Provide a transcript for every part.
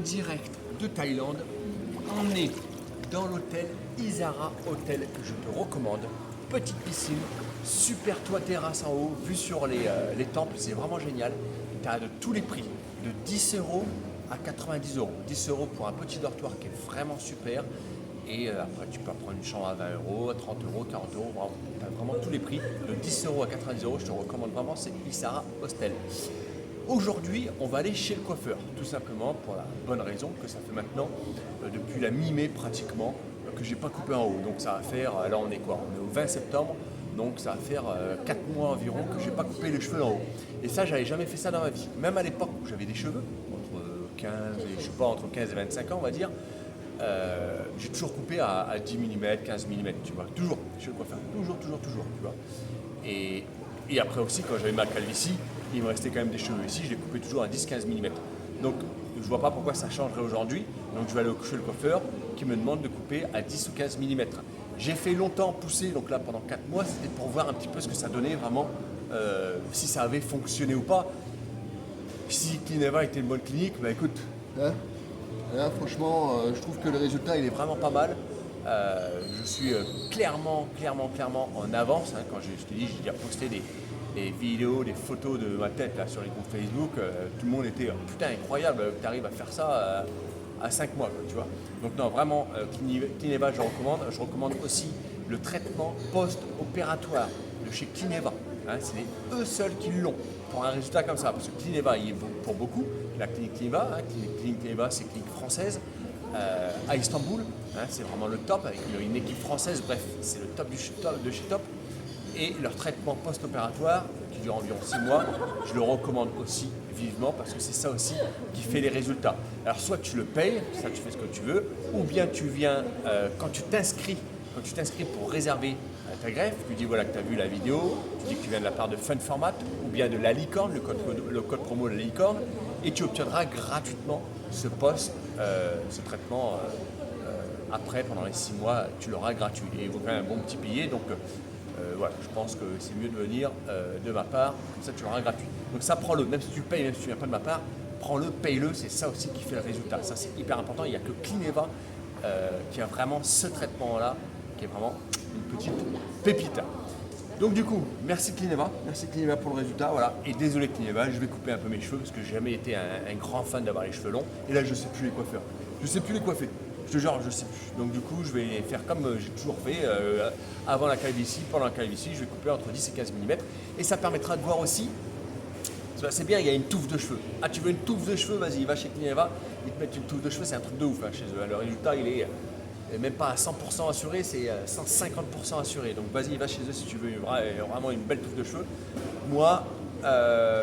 direct de Thaïlande. On est dans l'hôtel Isara Hotel que je te recommande. Petite piscine, super toit terrasse en haut, vue sur les temples, c'est vraiment génial. Tu as de tous les prix, de 10 euros à 90 euros. 10 euros pour un petit dortoir qui est vraiment super. Et après, tu peux prendre une chambre à 20 euros, à 30 euros, 40 euros. Tu as vraiment tous les prix, de 10 euros à 90 euros. Je te recommande vraiment, c'est Isara Hostel. Aujourd'hui, on va aller chez le coiffeur, tout simplement pour la bonne raison que ça fait maintenant, depuis la mi-mai pratiquement, que j'ai pas coupé en haut. Donc ça va faire, là on est quoi? On est au 20 septembre, donc ça va faire 4 mois environ que j'ai pas coupé les cheveux en haut. Et ça, j'avais jamais fait ça dans ma vie. Même à l'époque où j'avais des cheveux, entre 15 et 25 ans on va dire, j'ai toujours coupé à 10 mm, 15 mm, tu vois, toujours chez le coiffeur, toujours, tu vois. Et après aussi, quand j'avais ma calvitie, il me restait quand même des cheveux ici, je les coupais toujours à 10-15 mm. Donc je vois pas pourquoi ça changerait aujourd'hui. Donc je vais aller chez le coiffeur qui me demande de couper à 10 ou 15 mm. J'ai fait longtemps pousser, donc là pendant 4 mois, c'était pour voir un petit peu ce que ça donnait vraiment, si ça avait fonctionné ou pas. Si Cleaneva était une bonne clinique, bah écoute, hein, franchement, je trouve que le résultat il est vraiment pas mal. Je suis clairement en avance. Hein, quand je te dis, j'ai déjà posté des vidéos, des photos de ma tête là, sur les groupes Facebook. Tout le monde était putain incroyable, tu arrives à faire ça à 5 mois, quoi, tu vois. Donc non, vraiment, Cleaneva, je recommande. Je recommande aussi le traitement post-opératoire de chez Cleaneva. Hein, c'est eux seuls qui l'ont pour un résultat comme ça. Parce que Cleaneva, il est bon pour beaucoup. La clinique Cleaneva, hein, clinique Cleaneva, c'est une clinique française. À Istanbul, hein, c'est vraiment le top avec une équipe française, bref, c'est le top de chez top. Et leur traitement post-opératoire, qui dure environ 6 mois, je le recommande aussi vivement parce que c'est ça aussi qui fait les résultats. Alors soit tu le payes, ça tu fais ce que tu veux, ou bien tu viens, quand tu t'inscris pour réserver ta greffe, tu dis voilà que tu as vu la vidéo, tu dis que tu viens de la part de Fun Format ou bien de la licorne, le code promo de la licorne, et tu obtiendras gratuitement ce traitement après, pendant les 6 mois, tu l'auras gratuit. Et il vaut quand même un bon petit billet, donc voilà, je pense que c'est mieux de venir de ma part, comme ça tu l'auras gratuit. Donc ça, prends-le, même si tu payes, même si tu ne viens pas de ma part, prends-le, paye-le, c'est ça aussi qui fait le résultat. Ça c'est hyper important, il n'y a que Cleaneva qui a vraiment ce traitement-là, qui est vraiment une petite pépite. Donc du coup, merci Cleaneva pour le résultat, voilà. Et désolé Cleaneva, je vais couper un peu mes cheveux parce que j'ai jamais été un grand fan d'avoir les cheveux longs. Et là, je sais plus les coiffeurs. Je sais plus les coiffer. Je te jure, je sais plus. Donc du coup, je vais faire comme j'ai toujours fait, avant la calvitie, pendant la calvitie, je vais couper entre 10 et 15 mm. Et ça permettra de voir aussi, c'est bien, il y a une touffe de cheveux. Ah, tu veux une touffe de cheveux, vas-y, va chez Cleaneva, ils te mettent une touffe de cheveux, c'est un truc de ouf hein, chez eux. Le résultat, il est même pas à 100% assuré, c'est 150% assuré. Donc vas-y, va chez eux si tu veux vraiment une belle touffe de cheveux. Moi,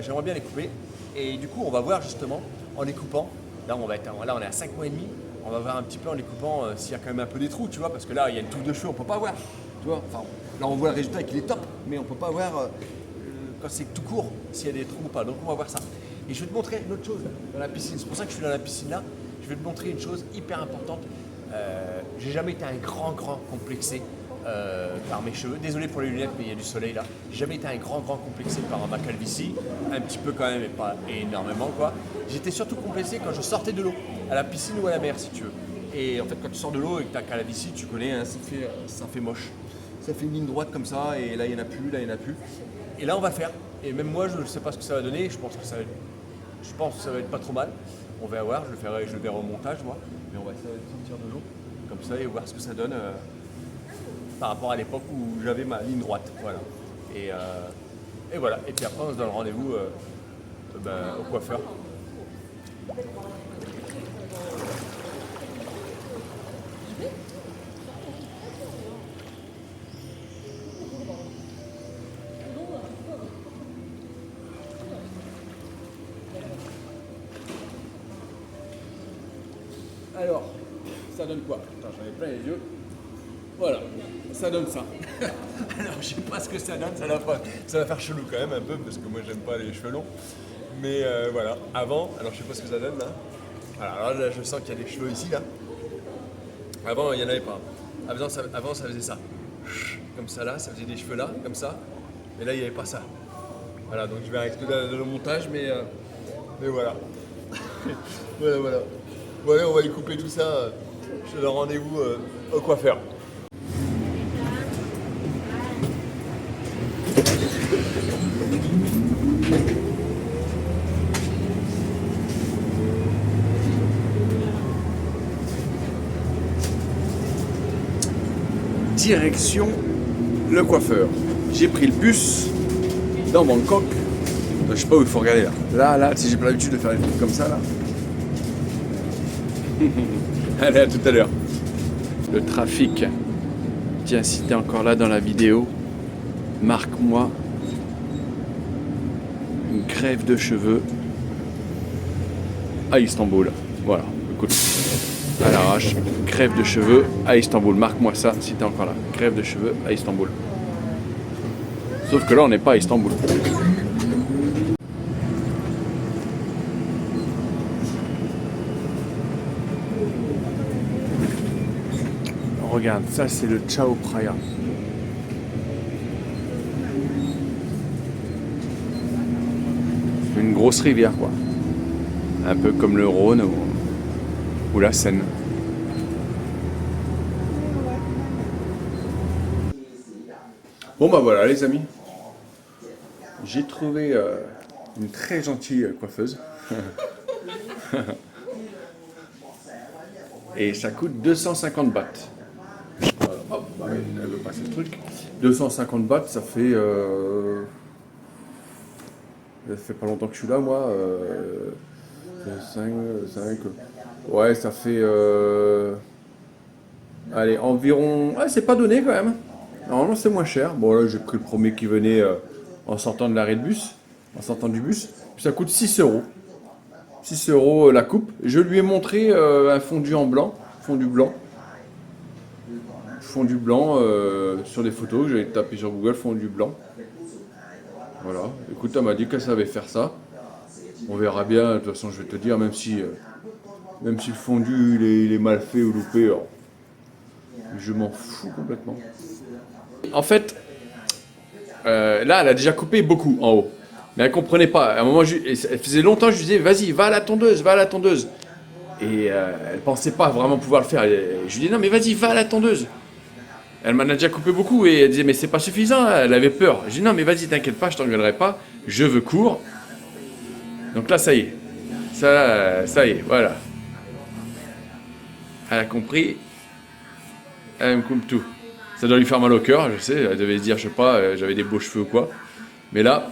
j'aimerais bien les couper. Et du coup, on va voir justement, en les coupant, là on est à 5 mois et demi, on va voir un petit peu en les coupant s'il y a quand même un peu des trous, tu vois, parce que là, il y a une touffe de cheveux, on peut pas voir. Tu vois, enfin, là on voit le résultat qu'il est top, mais on peut pas voir quand c'est tout court s'il y a des trous ou pas. Donc on va voir ça. Et je vais te montrer une autre chose dans la piscine. C'est pour ça que je suis dans la piscine là. Je vais te montrer une chose hyper importante. J'ai jamais été un grand complexé par mes cheveux. Désolé pour les lunettes, mais il y a du soleil là. J'ai jamais été un grand complexé par ma calvitie. Un petit peu quand même, mais pas énormément quoi. J'étais surtout complexé quand je sortais de l'eau, à la piscine ou à la mer si tu veux. Et en fait, quand tu sors de l'eau et que tu as calvitie, tu connais, hein, ça fait moche. Ça fait une ligne droite comme ça, et là il n'y en a plus, là il n'y en a plus. Et là on va faire. Et même moi, je ne sais pas ce que ça va donner. Je pense que ça va être pas trop mal. On va voir, je le verrai au montage moi. Mais on va essayer de sortir de l'eau comme ça et voir ce que ça donne par rapport à l'époque où j'avais ma ligne droite. Voilà. Et voilà. Et puis après on se donne rendez-vous au coiffeur. Alors, ça donne quoi? Attends, j'en ai plein les yeux. Voilà, ça donne ça. Alors, je sais pas ce que ça donne, ça va faire chelou quand même un peu, parce que moi j'aime pas les cheveux longs. Mais voilà, avant, alors je sais pas ce que ça donne là. Alors là, je sens qu'il y a des cheveux ici là. Avant, il n'y en avait pas. Avant, ça faisait ça. Comme ça là, ça faisait des cheveux là, comme ça. Et là, il n'y avait pas ça. Voilà, donc je vais arrêter de le montage, mais voilà. Voilà. Bon allez, on va y couper tout ça. Je te donne rendez-vous au coiffeur. Direction le coiffeur. J'ai pris le bus dans Bangkok. Je sais pas où il faut regarder là. Là, si j'ai pas l'habitude de faire des trucs comme ça là. Allez, à tout à l'heure. Le trafic. Tiens, si t'es encore là dans la vidéo, marque-moi une crève de cheveux à Istanbul. Voilà, écoute. À l'arrache, crève de cheveux à Istanbul. Marque-moi ça si t'es encore là. Crève de cheveux à Istanbul. Sauf que là, on n'est pas à Istanbul. Regarde, ça c'est le Chao Phraya. C'est une grosse rivière quoi. Un peu comme le Rhône ou la Seine. Bon bah voilà les amis. J'ai trouvé une très gentille coiffeuse. Et ça coûte 250 bahts. Voilà, hop, elle veut passer le truc. 250 bahts, ça fait pas longtemps que je suis là, moi. 5. Ouais, ça fait. Allez, environ. Ouais, c'est pas donné quand même. Normalement, c'est moins cher. Bon, là, j'ai pris le premier qui venait en sortant de l'arrêt de bus. En sortant du bus. Puis ça coûte 6 euros. 6 euros la coupe. Je lui ai montré un fondu en blanc. Fondu blanc. Fondu blanc sur des photos. J'ai tapé sur Google fondu blanc. Voilà. Écoute, elle m'a dit qu'elle savait faire ça. On verra bien. De toute façon, je vais te dire, même si le fondu il est mal fait ou loupé, alors, je m'en fous complètement. En fait, là, elle a déjà coupé beaucoup en haut. Mais elle comprenait pas. À un moment, elle faisait longtemps que je lui disais, vas-y, va à la tondeuse, va à la tondeuse. Et elle pensait pas vraiment pouvoir le faire. Je lui dis, non, mais vas-y, va à la tondeuse. Elle m'en a déjà coupé beaucoup et elle disait, mais c'est pas suffisant. Elle avait peur. Je dis, non, mais vas-y, t'inquiète pas, je t'engueulerai pas. Je veux court. Donc là, ça y est. Ça y est, voilà. Elle a compris. Elle me coupe tout. Ça doit lui faire mal au cœur, je sais. Elle devait se dire, je sais pas, j'avais des beaux cheveux ou quoi. Mais là,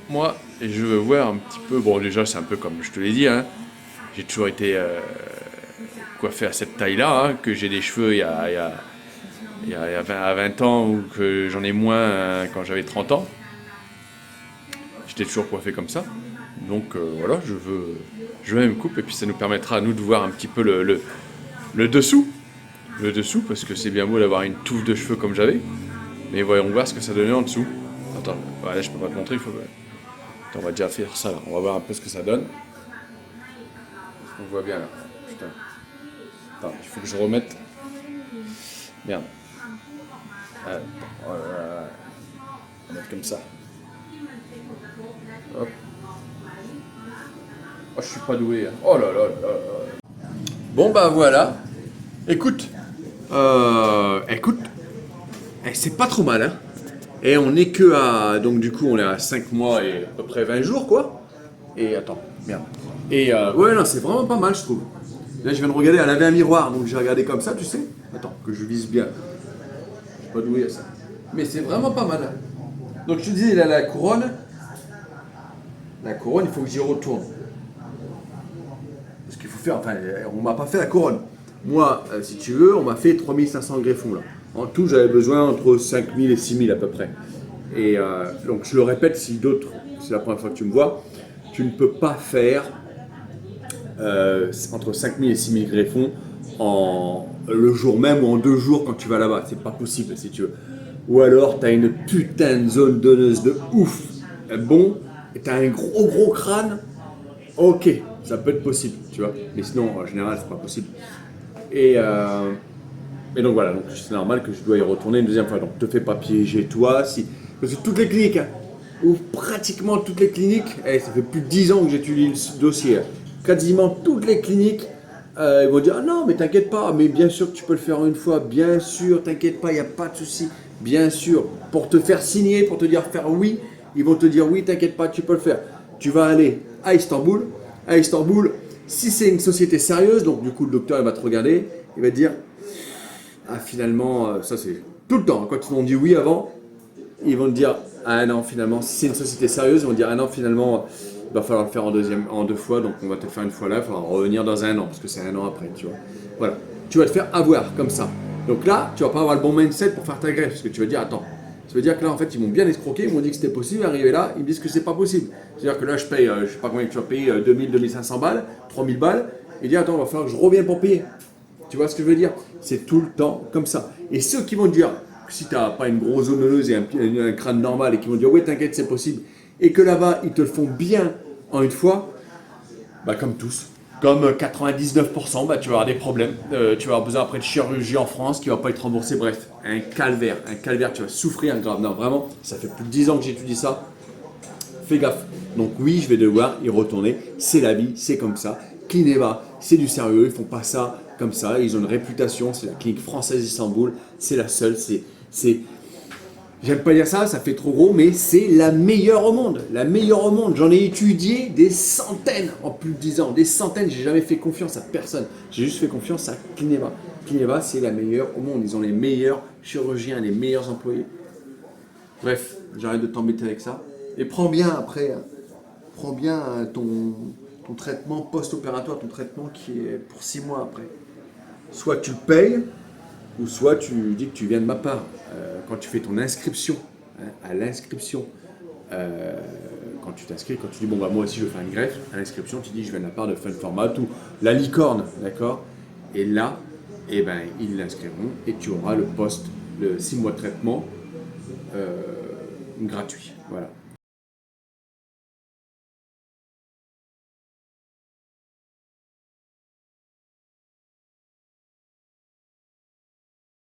moi, je veux voir un petit peu. Bon, déjà, c'est un peu comme je te l'ai dit. Hein. J'ai toujours été coiffé à cette taille-là. Hein, que j'ai des cheveux il y a 20 ans ou que j'en ai moins quand j'avais 30 ans. J'étais toujours coiffé comme ça. Donc voilà, je veux une coupe et puis ça nous permettra à nous de voir un petit peu le dessous. Le dessous, parce que c'est bien beau d'avoir une touffe de cheveux comme j'avais. Mais voyons voir ce que ça donnait en dessous. Attends, là je peux pas te montrer, il faut... Attends, on va déjà faire ça là. On va voir un peu ce que ça donne. Est-ce qu'on voit bien là? Putain. Attends, il faut que je remette. Merde. Voilà. On va mettre comme ça. Hop. Oh, je suis pas doué. Hein. Oh là là là là. Bon bah voilà. Écoute, c'est pas trop mal, hein. Et on est que à, donc du coup on est à 5 mois et à peu près 20 jours quoi. Et attends, merde. Et ouais non, c'est vraiment pas mal je trouve. Là je viens de regarder, elle avait un miroir, donc j'ai regardé comme ça, tu sais. Attends, que je vise bien. Je suis pas doué à ça. Mais c'est vraiment pas mal. Hein. Donc je te disais, il a la couronne. La couronne, il faut que j'y retourne. Parce qu'il faut faire, enfin, on m'a pas fait la couronne. Moi, si tu veux, on m'a fait 3500 greffons là. En tout, j'avais besoin entre 5000 et 6000 à peu près. Et donc, je le répète, si d'autres, c'est la première fois que tu me vois, tu ne peux pas faire entre 5000 et 6000 greffons le jour même ou en 2 jours quand tu vas là-bas. C'est pas possible si tu veux. Ou alors, tu as une putain de zone donneuse de ouf. Bon, et tu as un gros crâne. Ok, ça peut être possible, tu vois. Mais sinon, en général, c'est pas possible. Et donc voilà, donc c'est normal que je dois y retourner une deuxième fois. Donc te fais pas piéger toi, si. Parce que toutes les cliniques, hein, ou pratiquement toutes les cliniques, ça fait plus de 10 ans que j'étudie ce dossier. Quasiment toutes les cliniques Ils vont dire, ah non, mais t'inquiète pas, mais bien sûr que tu peux le faire une fois, bien sûr, t'inquiète pas, il n'y a pas de souci, bien sûr. Pour te faire signer, pour te dire faire oui, ils vont te dire oui, t'inquiète pas, tu peux le faire. Tu vas aller à Istanbul. À Istanbul, si c'est une société sérieuse, donc du coup le docteur il va te regarder, il va te dire, ah finalement, ça c'est tout le temps, quand ils t'ont dit oui avant, ils vont te dire, ah non, finalement, si c'est une société sérieuse, ils vont te dire, ah non, finalement, il va falloir le faire en deux fois, donc on va te le faire une fois là, il faudra revenir dans un an, parce que c'est un an après, tu vois. Voilà, tu vas te faire avoir comme ça. Donc là, tu vas pas avoir le bon mindset pour faire ta greffe, parce que tu vas dire, attends, ça veut dire que là, en fait, ils m'ont bien escroqué, ils m'ont dit que c'était possible, arrivé là, ils me disent que c'est pas possible. C'est-à-dire que là, je paye, je sais pas combien tu vas payer, 2000, 2500 balles, 3000 balles, et dire, attends, il va falloir que je revienne pour payer. Tu vois ce que je veux dire? C'est tout le temps comme ça. Et ceux qui vont te dire, si tu n'as pas une grosse zoneuse et un crâne normal, et qui vont te dire, ouais, t'inquiète, c'est possible, et que là-bas, ils te le font bien en une fois, bah, comme tous. Comme 99%, bah, tu vas avoir des problèmes. Tu vas avoir besoin après de chirurgie en France qui ne va pas être remboursée. Bref, un calvaire, tu vas souffrir grave. Non, vraiment, ça fait plus de 10 ans que j'étudie ça. Fais gaffe. Donc oui, je vais devoir y retourner. C'est la vie, c'est comme ça. Clineva, c'est du sérieux. Ils font pas ça comme ça. Ils ont une réputation. C'est la clinique française d'Istanbul. C'est la seule. J'aime pas dire ça, ça fait trop gros, mais c'est la meilleure au monde. La meilleure au monde. J'en ai étudié des centaines en plus de 10 ans. Des centaines, j'ai jamais fait confiance à personne. J'ai juste fait confiance à Clineva. Clineva, c'est la meilleure au monde. Ils ont les meilleurs chirurgiens, les meilleurs employés. Bref, j'arrête de t'embêter avec ça. Et prends bien après, hein. Prends bien ton traitement post-opératoire, ton traitement qui est pour 6 mois après. Soit tu le payes, ou soit tu dis que tu viens de ma part. Quand tu fais ton inscription, hein, à l'inscription, quand tu t'inscris, quand tu dis bon bah moi aussi je veux faire une greffe, à l'inscription tu dis je viens de la part de Fun Format ou la licorne, d'accord? Et là, eh ben, ils l'inscriront et tu auras le 6 mois de traitement gratuit. Voilà.